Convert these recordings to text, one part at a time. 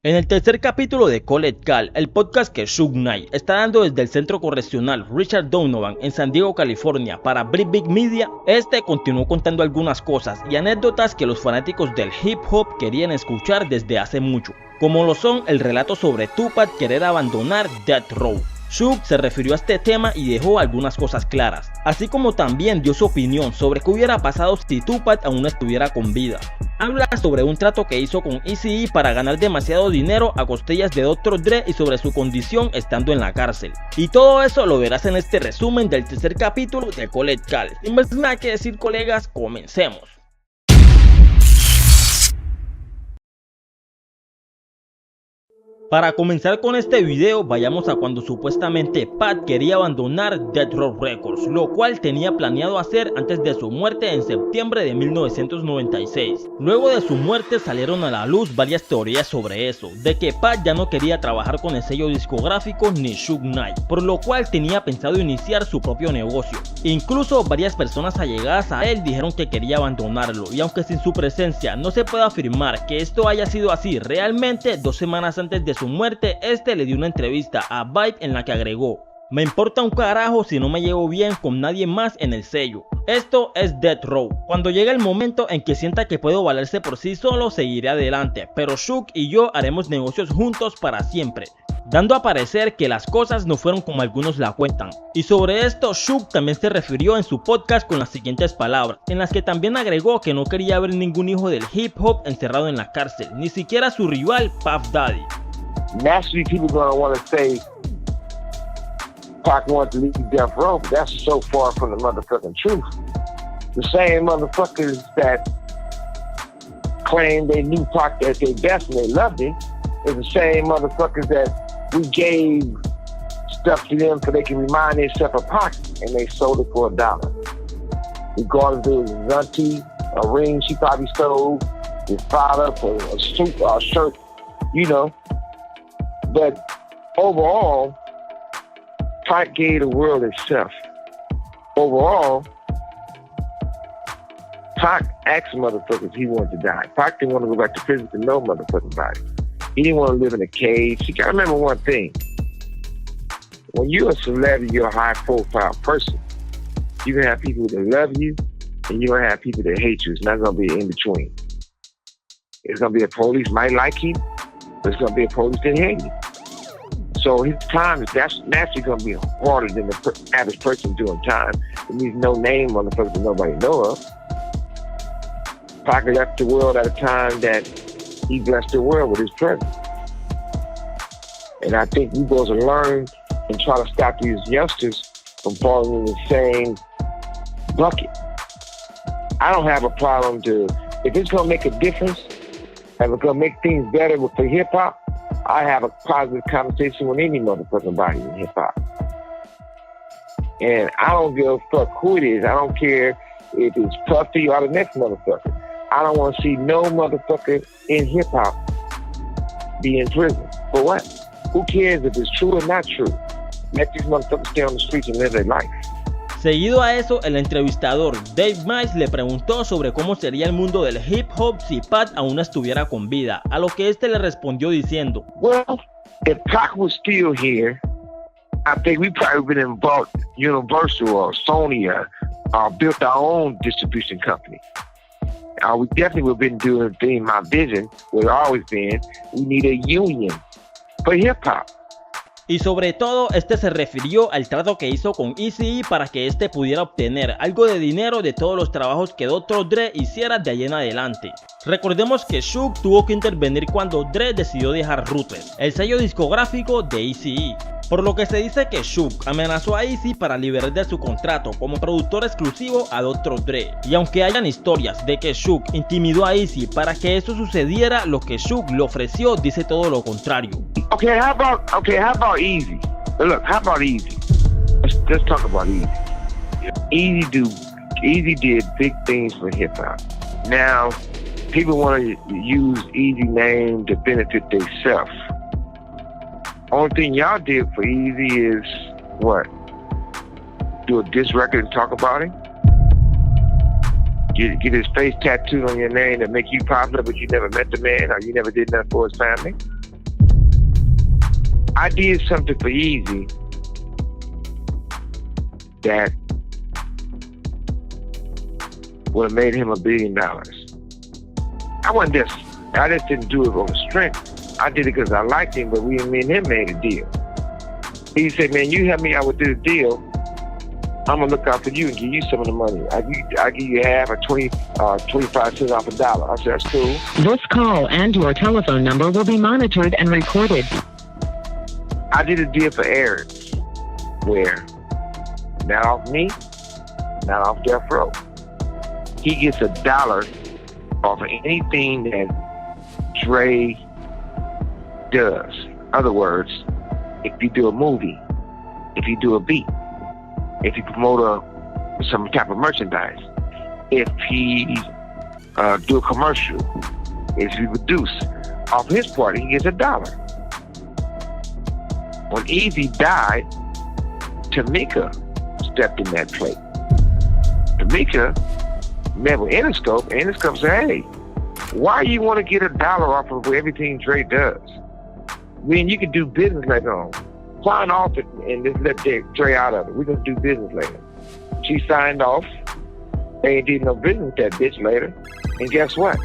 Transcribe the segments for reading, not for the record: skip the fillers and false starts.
En el tercer capítulo de Call, el podcast que Suge Knight está dando desde el centro correccional Richard Donovan en San Diego, California para Big Media, este continuó contando algunas cosas y anécdotas que los fanáticos del hip hop querían escuchar desde hace mucho, como lo son el relato sobre TUPAC, querer, abandonar, Death Row. Suge se refirió a este tema y dejó algunas cosas claras, así como también dio su opinión sobre qué hubiera pasado si TUPAC aún estuviera con vida. Habla sobre un trato que hizo con Eazy E para ganar demasiado dinero a costillas de Dr.Dre y sobre su condición estando en la cárcel. Y todo eso lo verás en este resumen del tercer capítulo de Call. Sin más nada que decir, colegas, comencemos. Para comenzar con este video, vayamos a cuando supuestamente Pac quería abandonar Death Row Récords, lo cual tenía planeado hacer antes de su muerte en septiembre de 1996. Luego de su muerte salieron a la luz varias teorías sobre eso, de que Pac ya no quería trabajar con el sello discográfico ni Suge Knight, por lo cual tenía pensado iniciar su propio negocio. Incluso varias personas allegadas a él dijeron que quería abandonarlo, y aunque sin su presencia no se puede afirmar que esto haya sido así realmente, 2 semanas antes de su muerte, este le dio una entrevista a Vida en la que agregó: "Me importa un carajo si no me llevo bien con nadie más en el sello. Esto es Death Row. Cuando llegue el momento en que sienta que puedo valerse por sí solo, seguiré adelante, pero Suge y yo haremos negocios juntos para siempre", dando a parecer que las cosas no fueron como algunos la cuentan. Y sobre esto, Suge también se refirió en su podcast con las siguientes palabras, en las que también agregó que no quería ver ningún hijo del hip hop encerrado en la cárcel, ni siquiera su rival Puff Daddy. Naturally, people gonna want to say Pac wanted to leave Death Row, but that's so far from the motherfucking truth. The same motherfuckers that claim they knew Pac at their best and they loved him is the same motherfuckers that we gave stuff to them so they can remind themselves of Pac, and they sold it for $1. Regardless if it was his auntie, a ring she probably stole, his father for a suit or a shirt, you know. But overall, Pac gave the world itself. Overall, Pac asked motherfuckers he wanted to die. Pac didn't want to go back to prison to no motherfucking body. He didn't want to live in a cage. You gotta remember one thing. When you're a celebrity, you're a high-profile person. You're gonna have people that love you, and you're gonna have people that hate you. It's not gonna be in between. It's gonna be a police might like you, but it's gonna be a police that hate you. So his time that's naturally gonna be harder than the average person doing time. It means no name motherfuckers that nobody know of. Pac left the world at a time that he blessed the world with his presence. And I think we're supposed to learn and try to stop these youngsters from falling in the same bucket. I don't have a problem if it's gonna make a difference and it's gonna make things better for hip hop, I have a positive conversation with any motherfucking body in hip hop. And I don't give a fuck who it is. I don't care if it's Puffy or the next motherfucker. I don't want to see no motherfucker in hip hop be in prison. For what? Who cares if it's true or not true? Let these motherfuckers stay on the streets and live their life. Seguido a eso, el entrevistador Dave Miles le preguntó sobre cómo sería el mundo del hip hop si Pac aún estuviera con vida, a lo que este le respondió diciendo: "Well, if Pac was still here, I think we probably been involved Universal or Sony or built our own distribution company. We definitely would have been doing things. My vision would have always been we need a union for hip hop." Y sobre todo, este se refirió al trato que hizo con Eazy E para que este pudiera obtener algo de dinero de todos los trabajos que Dr.Dre hiciera de ahí en adelante. Recordemos que Suge tuvo que intervenir cuando Dre decidió dejar Ruthless, el sello discográfico de Eazy E, por lo que se dice que Suge amenazó a Eazy para liberar de su contrato como productor exclusivo a Dr.Dre. Y aunque hayan historias de que Suge intimidó a Eazy para que eso sucediera, lo que Suge le ofreció dice todo lo contrario. Okay, how about Eazy? Look, how about Eazy? Let's talk about Eazy. Eazy did big things for hip hop. Now, people want to use Eazy name to benefit themselves. Only thing y'all did for Eazy is what? Do a diss record and talk about him? Get his face tattooed on your name to make you popular, but you never met the man or you never did nothing for his family? I did something for Eazy that would have made him $1 billion. I just didn't do it on strength. I did it because I liked him, but me and him made a deal. He said, man, you help me out with this deal, I'm gonna look out for you and give you some of the money. I give you half or 25 cents off $1. I said, that's cool. This call and your telephone number will be monitored and recorded. I did a deal for Aaron where, not off me, not off Death Row. He gets $1 off of anything that Dre does. In other words, if you do a movie, if you do a beat, if you promote some type of merchandise, if he do a commercial, if you produce, off his part, he gets $1. When Eazy died, Tamika stepped in that plate. Tamika met with Interscope, and Interscope said, hey, why you want to get $1 off of everything Dre does? When you can do business later on. Sign off and just let Dre out of it. We're going to do business later. She signed off. They ain't did no business with that bitch later. And guess what?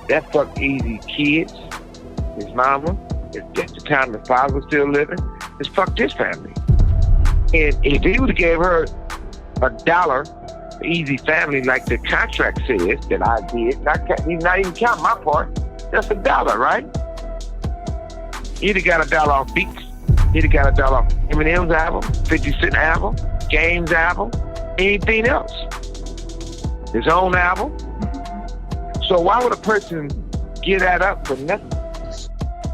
That fucked Eazy kids, his mama, at the time his father was still living. It's fucked his family. And if he would have gave her $1 for Eazy family like the contract says that I did, he's not even counting my part, that's $1, right? He'd have got $1 off Beats. He'd have got $1 off Eminem's album, 50 Cent album, Game's album, anything else. His own album. So why would a person give that up for nothing?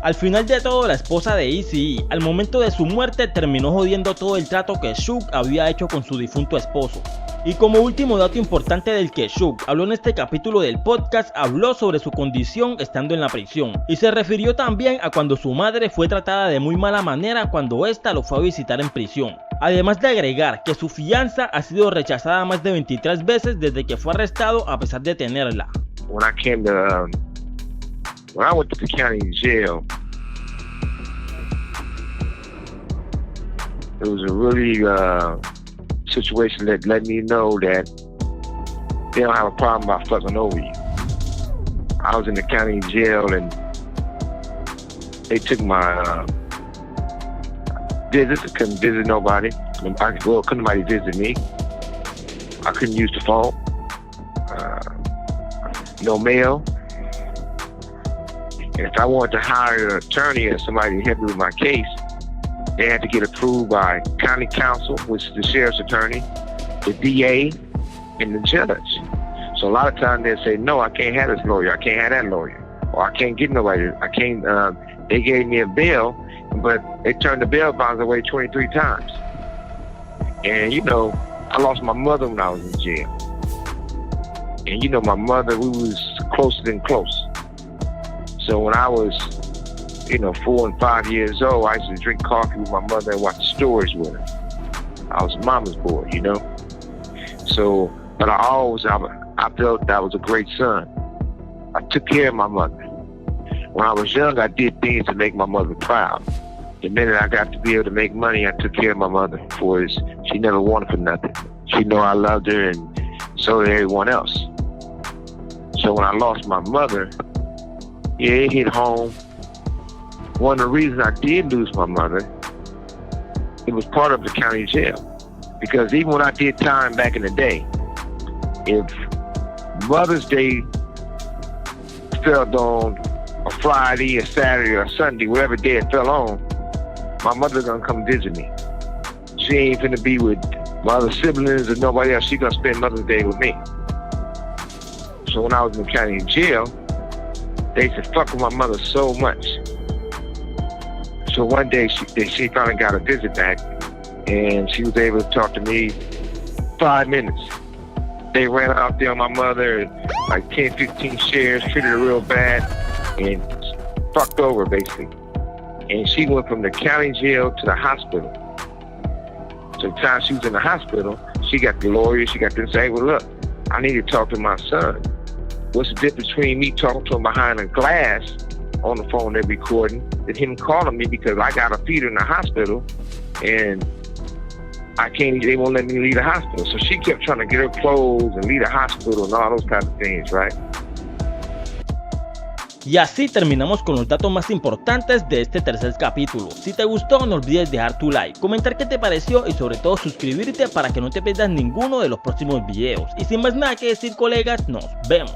Al final de todo, la esposa de Eazy E, al momento de su muerte, terminó jodiendo todo el trato que Suge había hecho con su difunto esposo. Y como último dato importante del que Suge habló en este capítulo del podcast, habló sobre su condición estando en la prisión. Y se refirió también a cuando su madre fue tratada de muy mala manera cuando ésta lo fue a visitar en prisión. Además de agregar que su fianza ha sido rechazada más de 23 veces desde que fue arrestado a pesar de tenerla. When I went to the county jail, it was a really situation that let me know that they don't have a problem about fucking over you. I was in the county jail and they took my visits. I couldn't visit nobody. Couldn't nobody visit me. I couldn't use the phone. No mail. And if I wanted to hire an attorney or somebody to help me with my case, they had to get approved by county council, which is the sheriff's attorney, the DA, and the judge. So a lot of times they'll say, no, I can't have this lawyer, I can't have that lawyer, or I can't get nobody, they gave me a bail, but they turned the bail bonds away 23 times. And you know, I lost my mother when I was in jail. And you know, my mother, we was closer than close. So when I was 4 and 5 years old, I used to drink coffee with my mother and watch stories with her. I was mama's boy, you know. So, but I felt I was a great son. I took care of my mother. When I was young, I did things to make my mother proud. The minute I got to be able to make money, I took care of my mother. She never wanted for nothing. She knew I loved her, and so did everyone else. So when I lost my mother, yeah, it hit home. One of the reasons I did lose my mother, it was part of the county jail. Because even when I did time back in the day, if Mother's Day fell on a Friday, a Saturday, or a Sunday, whatever day it fell on, my mother's gonna come visit me. She ain't finna be with my other siblings or nobody else. She gonna spend Mother's Day with me. So when I was in the county jail, they used to fuck with my mother so much. So one day she finally got a visit back, and she was able to talk to me 5 minutes. They ran out there on my mother, like 10, 15 shares, treated her real bad, and fucked over basically. And she went from the county jail to the hospital. So the time she was in the hospital, she got the lawyer, she got them saying, well look, I need to talk to my son. What's the difference between me talking to him behind a glass on the phone, they're recording, that him calling me because I got a feeder in the hospital and they won't let me leave the hospital. So she kept trying to get her clothes and leave the hospital and all those kinds of things, right? Y así terminamos con los datos más importantes de este tercer capítulo. Si te gustó, no olvides dejar tu like, comentar qué te pareció y sobre todo suscribirte para que no te pierdas ninguno de los próximos videos. Y sin más nada que decir, colegas, nos vemos.